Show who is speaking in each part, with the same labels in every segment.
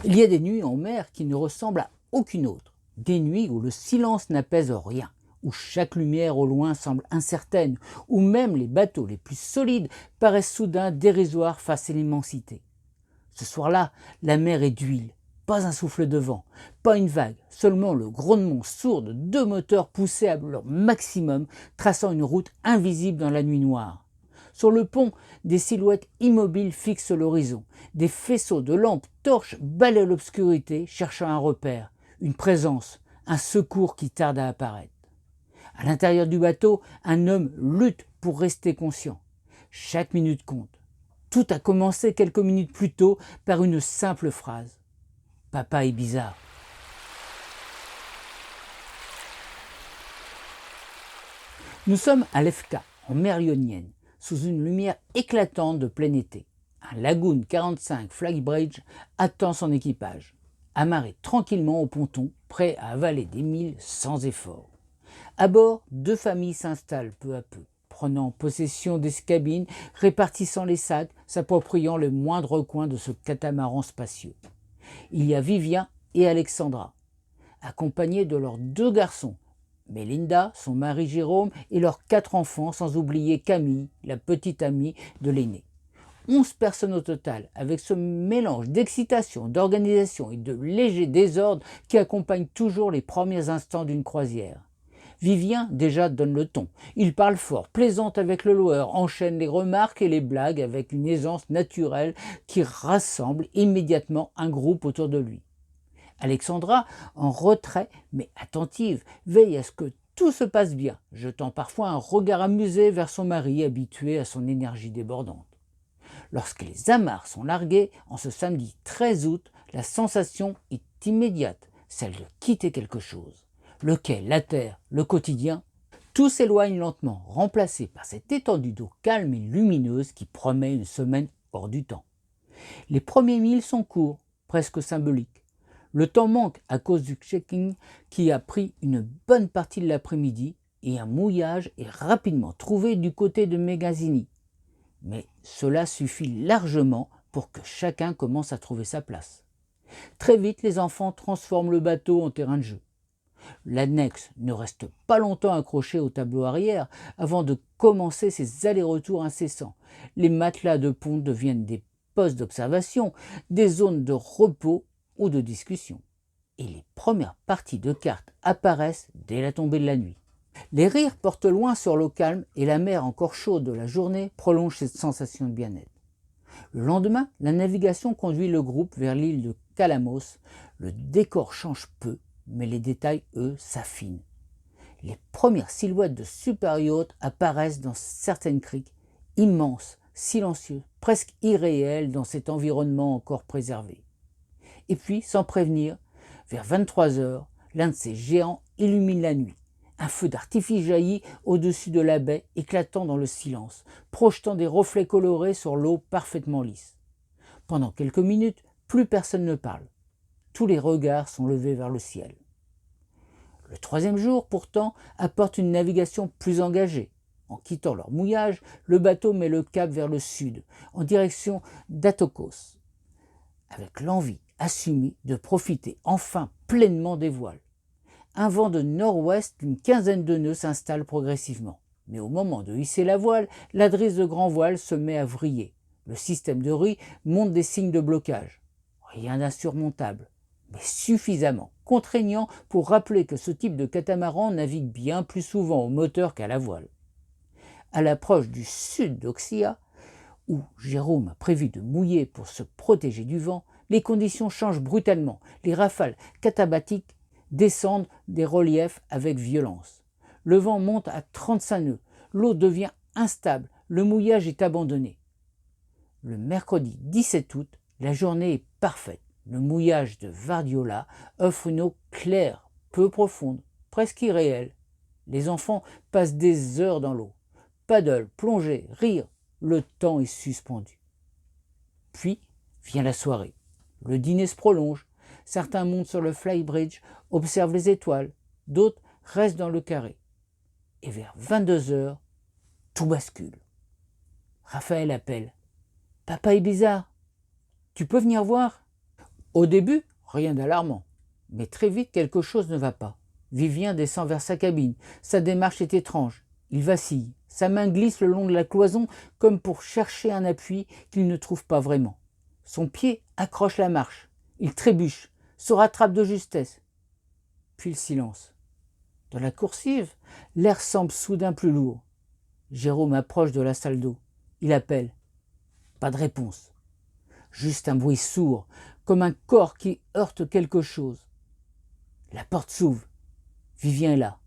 Speaker 1: Il y a des nuits en mer qui ne ressemblent à aucune autre. Des nuits où le silence n'apaise rien, où chaque lumière au loin semble incertaine, où même les bateaux les plus solides paraissent soudain dérisoires face à l'immensité. Ce soir-là, la mer est d'huile, pas un souffle de vent, pas une vague, seulement le grondement sourd de deux moteurs poussés à leur maximum, traçant une route invisible dans la nuit noire. Sur le pont, des silhouettes immobiles fixent l'horizon. Des faisceaux de lampes torches balayent l'obscurité, cherchant un repère, une présence, un secours qui tarde à apparaître. À l'intérieur du bateau, un homme lutte pour rester conscient. Chaque minute compte. Tout a commencé quelques minutes plus tôt par une simple phrase. Papa est bizarre. Nous sommes à Lefka, en mer Ionienne, sous une lumière éclatante de plein été. Un Lagoon 45 Flybridge attend son équipage, amarré tranquillement au ponton, prêt à avaler des milles sans effort. À bord, deux familles s'installent peu à peu, prenant possession des cabines, répartissant les sacs, s'appropriant le moindre coin de ce catamaran spacieux. Il y a Vivien et Alexandra, accompagnés de leurs deux garçons, Mélinda, son mari Jérôme et leurs 4 enfants, sans oublier Camille, la petite amie de l'aîné. 11 personnes au total, avec ce mélange d'excitation, d'organisation et de léger désordre qui accompagne toujours les premiers instants d'une croisière. Vivien déjà donne le ton. Il parle fort, plaisante avec le loueur, enchaîne les remarques et les blagues avec une aisance naturelle qui rassemble immédiatement un groupe autour de lui. Alexandra, en retrait mais attentive, veille à ce que tout se passe bien, jetant parfois un regard amusé vers son mari habitué à son énergie débordante. Lorsque les amarres sont larguées, en ce samedi 13 août, la sensation est immédiate, celle de quitter quelque chose. Le quai, la terre, le quotidien, tout s'éloigne lentement, remplacé par cette étendue d'eau calme et lumineuse qui promet une semaine hors du temps. Les premiers milles sont courts, presque symboliques. Le temps manque à cause du check-in qui a pris une bonne partie de l'après-midi et un mouillage est rapidement trouvé du côté de Mégasini. Mais cela suffit largement pour que chacun commence à trouver sa place. Très vite, les enfants transforment le bateau en terrain de jeu. L'annexe ne reste pas longtemps accrochée au tableau arrière avant de commencer ses allers-retours incessants. Les matelas de pont deviennent des postes d'observation, des zones de repos ou de discussion. Et les premières parties de cartes apparaissent dès la tombée de la nuit. Les rires portent loin sur l'eau calme et la mer encore chaude de la journée prolonge cette sensation de bien-être. Le lendemain, la navigation conduit le groupe vers l'île de Calamos. Le décor change peu, mais les détails, eux, s'affinent. Les premières silhouettes de super yachts apparaissent dans certaines criques, immenses, silencieuses, presque irréelles dans cet environnement encore préservé. Et puis, sans prévenir, vers 23 heures, l'un de ces géants illumine la nuit. Un feu d'artifice jaillit au-dessus de la baie, éclatant dans le silence, projetant des reflets colorés sur l'eau parfaitement lisse. Pendant quelques minutes, plus personne ne parle. Tous les regards sont levés vers le ciel. Le troisième jour, pourtant, apporte une navigation plus engagée. En quittant leur mouillage, le bateau met le cap vers le sud, en direction d'Atokos, avec l'envie assumée de profiter enfin pleinement des voiles. Un vent de nord-ouest d'une quinzaine de nœuds s'installe progressivement. Mais au moment de hisser la voile, la drisse de grand voile se met à vriller. Le système de riz montre des signes de blocage. Rien d'insurmontable, mais suffisamment contraignant pour rappeler que ce type de catamaran navigue bien plus souvent au moteur qu'à la voile. À l'approche du sud d'Oxia, où Jérôme a prévu de mouiller pour se protéger du vent, les conditions changent brutalement. Les rafales catabatiques descendent des reliefs avec violence. Le vent monte à 35 nœuds, l'eau devient instable, le mouillage est abandonné. Le mercredi 17 août, la journée est parfaite. Le mouillage de Vardiola offre une eau claire, peu profonde, presque irréelle. Les enfants passent des heures dans l'eau. Paddle, plonger, rire, le temps est suspendu. Puis vient la soirée. Le dîner se prolonge. Certains montent sur le flybridge, observent les étoiles. D'autres restent dans le carré. Et vers 22 heures, tout bascule. Raphaël appelle. « Papa est bizarre. Tu peux venir voir ?» Au début, rien d'alarmant. Mais très vite, quelque chose ne va pas. Vivien descend vers sa cabine. Sa démarche est étrange. Il vacille. Sa main glisse le long de la cloison comme pour chercher un appui qu'il ne trouve pas vraiment. Son pied accroche la marche. Il trébuche, se rattrape de justesse. Puis le silence. Dans la coursive, l'air semble soudain plus lourd. Jérôme approche de la salle d'eau. Il appelle. Pas de réponse. Juste un bruit sourd, comme un corps qui heurte quelque chose. La porte s'ouvre. Vivien est là.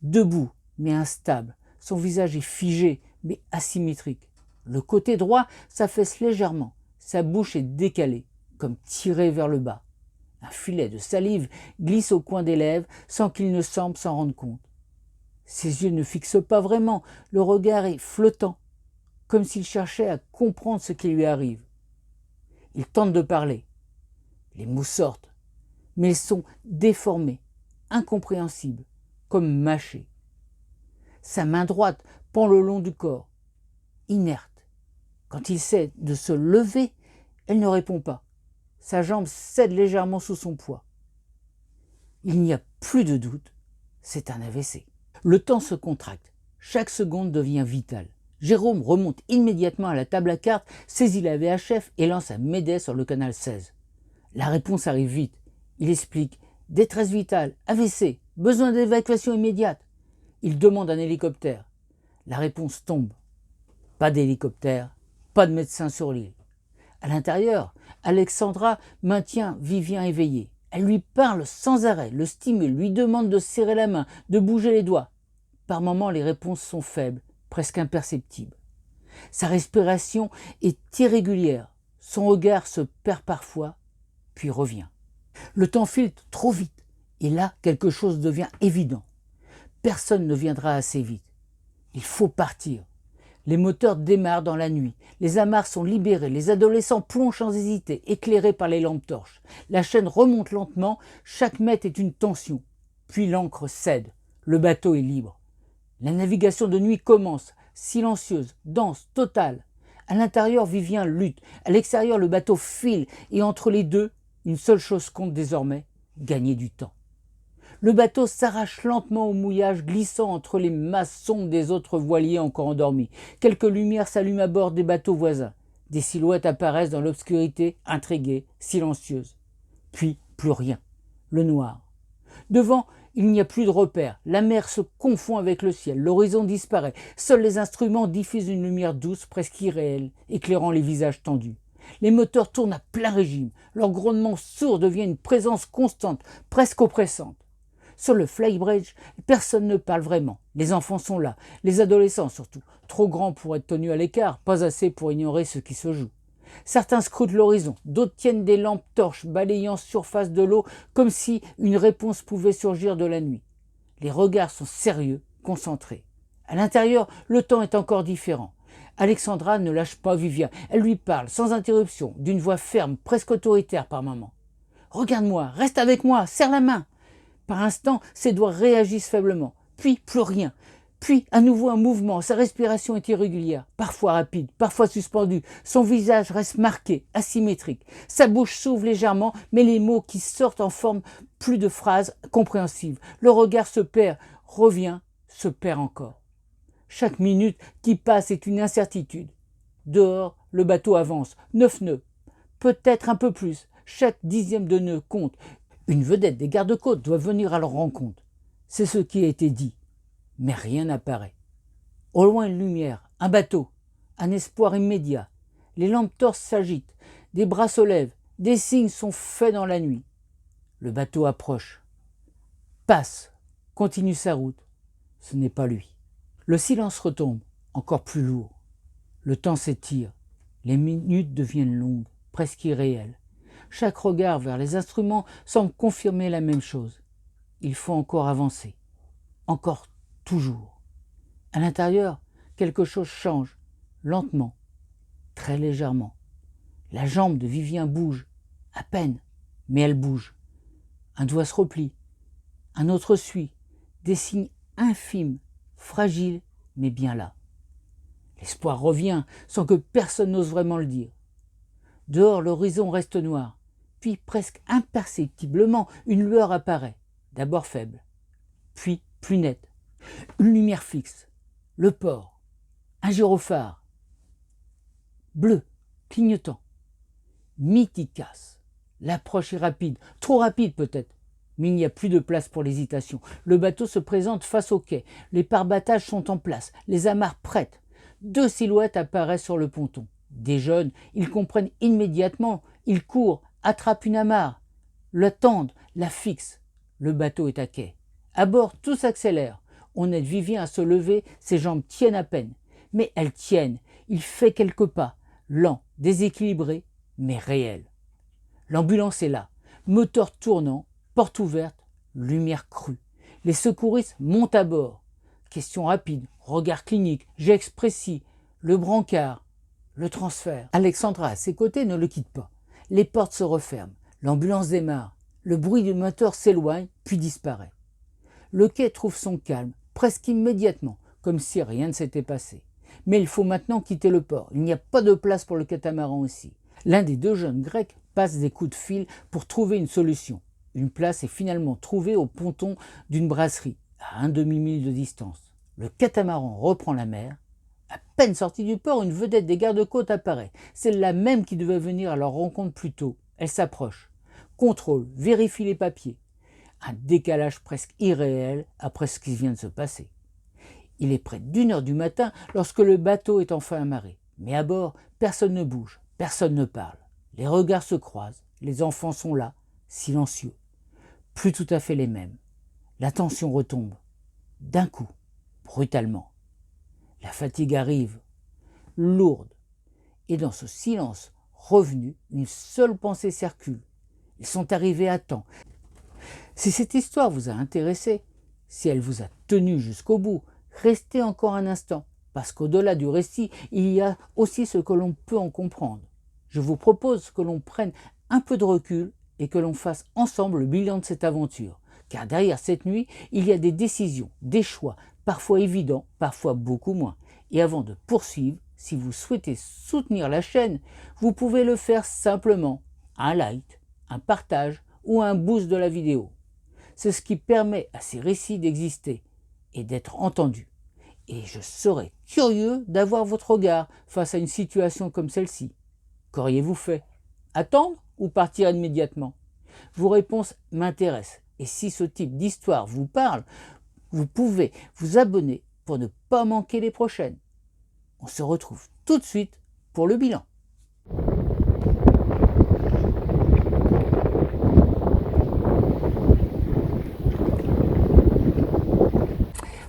Speaker 1: Debout, mais instable. Son visage est figé, mais asymétrique. Le côté droit s'affaisse légèrement. Sa bouche est décalée, comme tirée vers le bas. Un filet de salive glisse au coin des lèvres sans qu'il ne semble s'en rendre compte. Ses yeux ne fixent pas vraiment, le regard est flottant, comme s'il cherchait à comprendre ce qui lui arrive. Il tente de parler. Les mots sortent, mais ils sont déformés, incompréhensibles, comme mâchés. Sa main droite pend le long du corps, inerte. Quand il essaie de se lever, elle ne répond pas. Sa jambe cède légèrement sous son poids. Il n'y a plus de doute, c'est un AVC. Le temps se contracte, chaque seconde devient vitale. Jérôme remonte immédiatement à la table à cartes, saisit la VHF et lance un Mayday sur le canal 16. La réponse arrive vite. Il explique « Détresse vitale, AVC, besoin d'évacuation immédiate ». Il demande un hélicoptère. La réponse tombe. Pas d'hélicoptère, pas de médecin sur l'île. À l'intérieur, Alexandra maintient Vivien éveillé. Elle lui parle sans arrêt, le stimule, lui demande de serrer la main, de bouger les doigts. Par moments, les réponses sont faibles, presque imperceptibles. Sa respiration est irrégulière. Son regard se perd parfois, puis revient. Le temps file trop vite, et là, quelque chose devient évident. Personne ne viendra assez vite. Il faut partir. Les moteurs démarrent dans la nuit. Les amarres sont libérées. Les adolescents plongent sans hésiter, éclairés par les lampes torches. La chaîne remonte lentement. Chaque mètre est une tension. Puis l'ancre cède. Le bateau est libre. La navigation de nuit commence, silencieuse, dense, totale. À l'intérieur, Vivien lutte. À l'extérieur, le bateau file. Et entre les deux, une seule chose compte désormais, gagner du temps. Le bateau s'arrache lentement au mouillage, glissant entre les masses sombres des autres voiliers encore endormis. Quelques lumières s'allument à bord des bateaux voisins. Des silhouettes apparaissent dans l'obscurité, intriguées, silencieuses. Puis, plus rien. Le noir. Devant, il n'y a plus de repères. La mer se confond avec le ciel. L'horizon disparaît. Seuls les instruments diffusent une lumière douce, presque irréelle, éclairant les visages tendus. Les moteurs tournent à plein régime. Leur grondement sourd devient une présence constante, presque oppressante. Sur le flybridge, personne ne parle vraiment. Les enfants sont là, les adolescents surtout, trop grands pour être tenus à l'écart, pas assez pour ignorer ce qui se joue. Certains scrutent l'horizon, d'autres tiennent des lampes torches balayant surface de l'eau comme si une réponse pouvait surgir de la nuit. Les regards sont sérieux, concentrés. À l'intérieur, le temps est encore différent. Alexandra ne lâche pas Vivien. Elle lui parle sans interruption, d'une voix ferme, presque autoritaire par moments. « Regarde-moi, reste avec moi, serre la main !» Par instant, ses doigts réagissent faiblement. Puis, plus rien. Puis, à nouveau un mouvement. Sa respiration est irrégulière, parfois rapide, parfois suspendue. Son visage reste marqué, asymétrique. Sa bouche s'ouvre légèrement, mais les mots qui sortent en forment plus de phrases compréhensibles. Le regard se perd, revient, se perd encore. Chaque minute qui passe est une incertitude. Dehors, le bateau avance. 9 nœuds. Peut-être un peu plus. Chaque dixième de nœud compte. Une vedette des gardes-côtes doit venir à leur rencontre. C'est ce qui a été dit. Mais rien n'apparaît. Au loin, une lumière, un bateau, un espoir immédiat. Les lampes torches s'agitent, des bras se lèvent, des signes sont faits dans la nuit. Le bateau approche. Passe, continue sa route. Ce n'est pas lui. Le silence retombe, encore plus lourd. Le temps s'étire. Les minutes deviennent longues, presque irréelles. Chaque regard vers les instruments semble confirmer la même chose. Il faut encore avancer. Encore toujours. À l'intérieur, quelque chose change, lentement, très légèrement. La jambe de Vivien bouge, à peine, mais elle bouge. Un doigt se replie, un autre suit, des signes infimes, fragiles, mais bien là. L'espoir revient sans que personne n'ose vraiment le dire. Dehors, l'horizon reste noir. Puis presque imperceptiblement, une lueur apparaît, d'abord faible, puis plus nette. Une lumière fixe, le port, un gyrophare, bleu, clignotant. Mythicas. L'approche est rapide, trop rapide peut-être, mais il n'y a plus de place pour l'hésitation. Le bateau se présente face au quai, les pare-battages sont en place, les amarres prêtes. 2 silhouettes apparaissent sur le ponton. Des jeunes, ils comprennent immédiatement, ils courent, attrapent une amarre, l'attendent, la fixent. Le bateau est à quai. À bord, tout s'accélère. On aide Vivien à se lever, ses jambes tiennent à peine. Mais elles tiennent, il fait quelques pas, lents, déséquilibrés, mais réels. L'ambulance est là, moteur tournant, porte ouverte, lumière crue. Les secouristes montent à bord. Question rapide, regard clinique, gestes précis, le brancard, le transfert. Alexandra, à ses côtés, ne le quitte pas. Les portes se referment, l'ambulance démarre, le bruit du moteur s'éloigne, puis disparaît. Le quai trouve son calme, presque immédiatement, comme si rien ne s'était passé. Mais il faut maintenant quitter le port, il n'y a pas de place pour le catamaran aussi. L'un des 2 jeunes grecs passe des coups de fil pour trouver une solution. Une place est finalement trouvée au ponton d'une brasserie, à un demi-mille de distance. Le catamaran reprend la mer. À peine sorti du port, une vedette des gardes-côtes apparaît. C'est la même qui devait venir à leur rencontre plus tôt. Elle s'approche, contrôle, vérifie les papiers. Un décalage presque irréel après ce qui vient de se passer. Il est près d'1h du matin lorsque le bateau est enfin amarré. Mais à bord, personne ne bouge, personne ne parle. Les regards se croisent, les enfants sont là, silencieux. Plus tout à fait les mêmes. La tension retombe. D'un coup, brutalement. La fatigue arrive, lourde. Et dans ce silence revenu, une seule pensée circule. Ils sont arrivés à temps. Si cette histoire vous a intéressé, si elle vous a tenu jusqu'au bout, restez encore un instant, parce qu'au-delà du récit, il y a aussi ce que l'on peut en comprendre. Je vous propose que l'on prenne un peu de recul et que l'on fasse ensemble le bilan de cette aventure. Car derrière cette nuit, il y a des décisions, des choix, parfois évidents, parfois beaucoup moins. Et avant de poursuivre, si vous souhaitez soutenir la chaîne, vous pouvez le faire simplement. Un like, un partage ou un boost de la vidéo. C'est ce qui permet à ces récits d'exister et d'être entendus. Et je serais curieux d'avoir votre regard face à une situation comme celle-ci. Qu'auriez-vous fait? Attendre ou partir immédiatement? Vos réponses m'intéressent. Et si ce type d'histoire vous parle, vous pouvez vous abonner pour ne pas manquer les prochaines. On se retrouve tout de suite pour le bilan.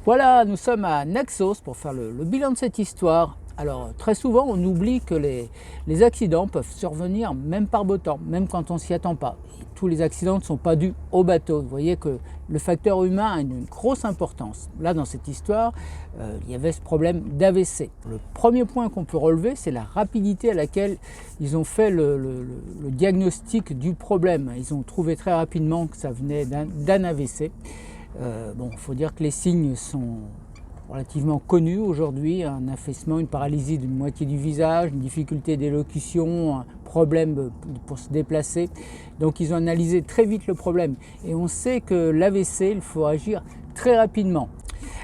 Speaker 1: Voilà, nous sommes à Naxos pour faire le bilan de cette histoire. Alors très souvent on oublie que les accidents peuvent survenir même par beau temps, même quand on ne s'y attend pas. Et tous les accidents ne sont pas dus au bateau. Vous voyez que le facteur humain a une grosse importance. Là dans cette histoire, il y avait ce problème d'AVC. Le premier point qu'on peut relever, c'est la rapidité à laquelle ils ont fait le diagnostic du problème. Ils ont trouvé très rapidement que ça venait d'un AVC. Il faut dire que les signes sont relativement connus aujourd'hui, un affaissement, une paralysie d'une moitié du visage, une difficulté d'élocution, un problème pour se déplacer. Donc ils ont analysé très vite le problème et on sait que l'AVC, il faut agir très rapidement.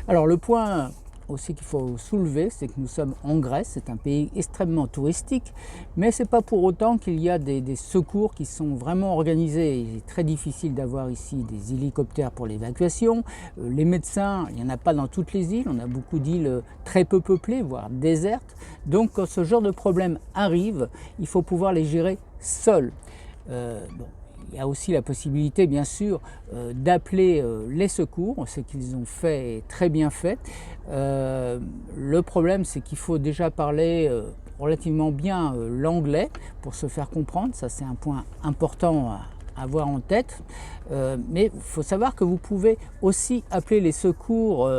Speaker 1: Alors le point aussi qu'il faut soulever, c'est que nous sommes en Grèce, c'est un pays extrêmement touristique, mais ce n'est pas pour autant qu'il y a des secours qui sont vraiment organisés. Il est très difficile d'avoir ici des hélicoptères pour l'évacuation. Les médecins, il n'y en a pas dans toutes les îles, on a beaucoup d'îles très peu peuplées, voire désertes. Donc quand ce genre de problème arrive, il faut pouvoir les gérer seul. Il y a aussi la possibilité, bien sûr, d'appeler les secours. On sait qu'ils ont fait très bien fait. Le problème, c'est qu'il faut déjà parler relativement bien l'anglais pour se faire comprendre. Ça, c'est un point important à avoir en tête. Mais il faut savoir que vous pouvez aussi appeler les secours,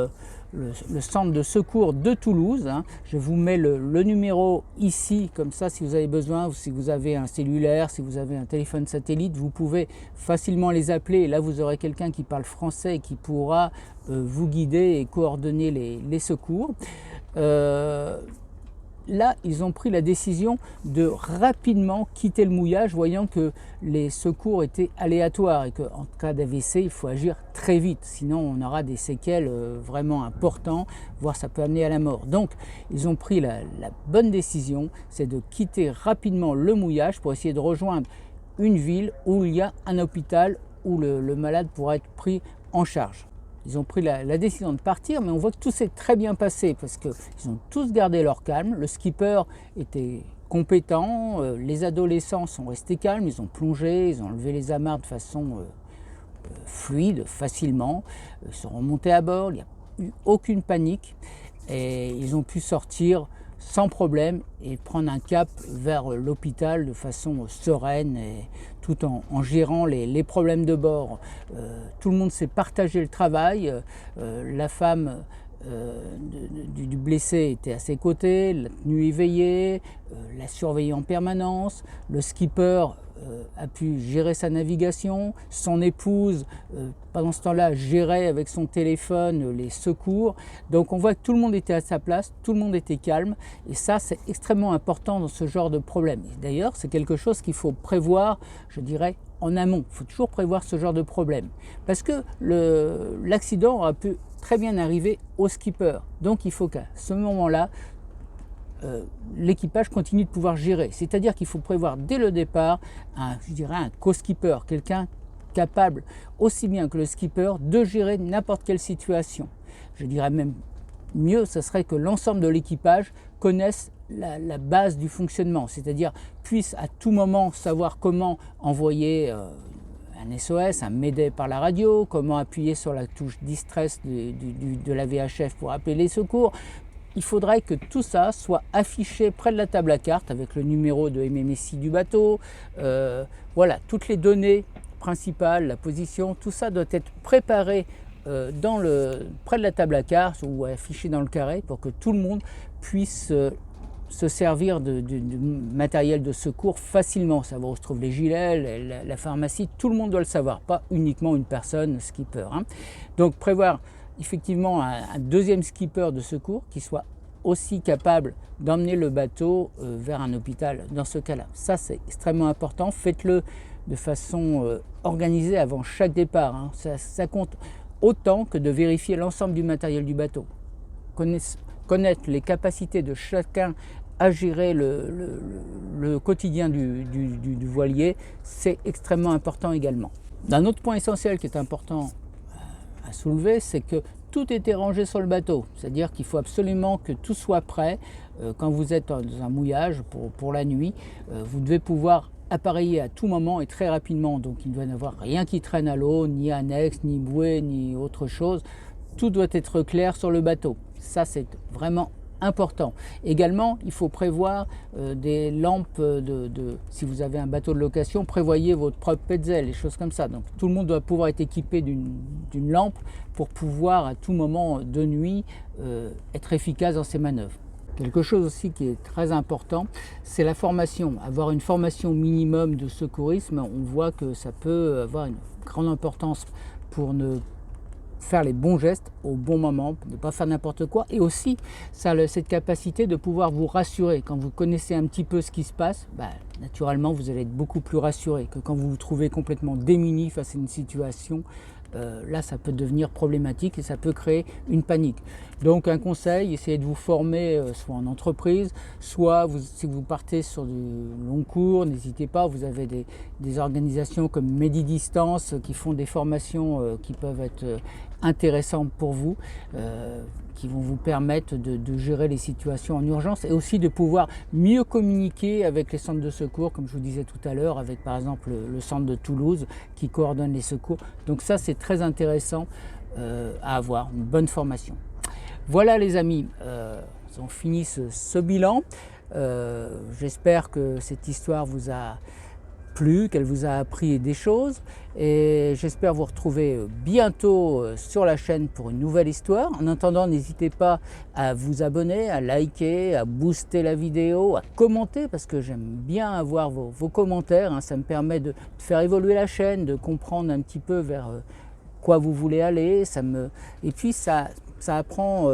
Speaker 1: le centre de secours de Toulouse. Je vous mets le numéro ici, comme ça si vous avez besoin, si vous avez un cellulaire, si vous avez un téléphone satellite, vous pouvez facilement les appeler. Et là, vous aurez quelqu'un qui parle français et qui pourra vous guider et coordonner les secours. là, ils ont pris la décision de rapidement quitter le mouillage, voyant que les secours étaient aléatoires et qu'en cas d'AVC, il faut agir très vite, sinon on aura des séquelles vraiment importantes, voire ça peut amener à la mort. Donc, ils ont pris la bonne décision, c'est de quitter rapidement le mouillage pour essayer de rejoindre une ville où il y a un hôpital où le malade pourra être pris en charge. Ils ont pris la décision de partir, mais on voit que tout s'est très bien passé parce qu'ils ont tous gardé leur calme. Le skipper était compétent, les adolescents sont restés calmes, ils ont plongé, ils ont levé les amarres de façon fluide, facilement. Ils sont remontés à bord, il n'y a eu aucune panique et ils ont pu sortir sans problème et prendre un cap vers l'hôpital de façon sereine et tout en gérant les problèmes de bord. Tout le monde s'est partagé le travail. La femme du blessé était à ses côtés, la tenue éveillée, l'a surveillé en permanence. Le skipper a pu gérer sa navigation, son épouse pendant ce temps-là gérait avec son téléphone les secours. Donc on voit que tout le monde était à sa place, tout le monde était calme et ça c'est extrêmement important dans ce genre de problème. D'ailleurs c'est quelque chose qu'il faut prévoir, je dirais, en amont. Il faut toujours prévoir ce genre de problème parce que l'accident aurait pu très bien arriver au skipper. Donc il faut qu'à ce moment-là, l'équipage continue de pouvoir gérer. C'est-à-dire qu'il faut prévoir dès le départ un co-skipper, quelqu'un capable aussi bien que le skipper de gérer n'importe quelle situation. Je dirais même mieux, ce serait que l'ensemble de l'équipage connaisse la base du fonctionnement, c'est-à-dire puisse à tout moment savoir comment envoyer un SOS, un Mayday par la radio, comment appuyer sur la touche distress de la VHF pour appeler les secours. Il faudrait que tout ça soit affiché près de la table à cartes avec le numéro de MMSI du bateau. Voilà, toutes les données principales, la position, tout ça doit être préparé près de la table à cartes ou affiché dans le carré pour que tout le monde puisse se servir du matériel de secours facilement. Savoir où se trouvent les gilets, la pharmacie, tout le monde doit le savoir, pas uniquement une personne skipper. Donc prévoir effectivement un deuxième skipper de secours qui soit aussi capable d'emmener le bateau vers un hôpital dans ce cas-là. Ça c'est extrêmement important, faites-le de façon organisée avant chaque départ. Ça compte autant que de vérifier l'ensemble du matériel du bateau. Connaître les capacités de chacun à gérer le quotidien du voilier, c'est extrêmement important également. Un autre point essentiel qui est important à soulever, c'est que tout était rangé sur le bateau, c'est-à-dire qu'il faut absolument que tout soit prêt. Quand vous êtes dans un mouillage pour la nuit, vous devez pouvoir appareiller à tout moment et très rapidement, donc il ne doit y avoir rien qui traîne à l'eau, ni annexe, ni bouée, ni autre chose. Tout doit être clair sur le bateau, ça c'est vraiment important. Également, il faut prévoir des lampes si vous avez un bateau de location, prévoyez votre propre Petzl, des choses comme ça. Donc tout le monde doit pouvoir être équipé d'une lampe pour pouvoir à tout moment de nuit être efficace dans ses manœuvres. Quelque chose aussi qui est très important, c'est la formation. Avoir une formation minimum de secourisme, on voit que ça peut avoir une grande importance pour faire les bons gestes au bon moment, ne pas faire n'importe quoi, et aussi ça a cette capacité de pouvoir vous rassurer. Quand vous connaissez un petit peu ce qui se passe, naturellement vous allez être beaucoup plus rassuré que quand vous vous trouvez complètement démuni face à une situation. Là ça peut devenir problématique et ça peut créer une panique. Donc un conseil, essayez de vous former soit en entreprise, soit si vous partez sur du long cours, n'hésitez pas, vous avez des organisations comme Medidistance qui font des formations qui peuvent être intéressantes pour vous, qui vont vous permettre de gérer les situations en urgence et aussi de pouvoir mieux communiquer avec les centres de secours, comme je vous disais tout à l'heure, avec par exemple le centre de Toulouse qui coordonne les secours. Donc ça c'est très intéressant à avoir, une bonne formation. Voilà les amis, on finit ce bilan. J'espère que cette histoire vous a plu, qu'elle vous a appris des choses et j'espère vous retrouver bientôt sur la chaîne pour une nouvelle histoire. En attendant, n'hésitez pas à vous abonner, à liker, à booster la vidéo, à commenter parce que j'aime bien avoir vos commentaires, ça me permet de faire évoluer la chaîne, de comprendre un petit peu vers quoi vous voulez aller, et puis ça apprend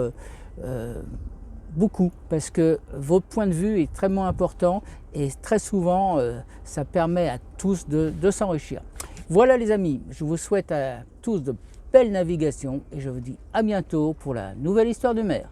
Speaker 1: beaucoup parce que votre point de vue est extrêmement important et très souvent ça permet à tous de s'enrichir. Voilà les amis, je vous souhaite à tous de belles navigations et je vous dis à bientôt pour la nouvelle histoire de mer.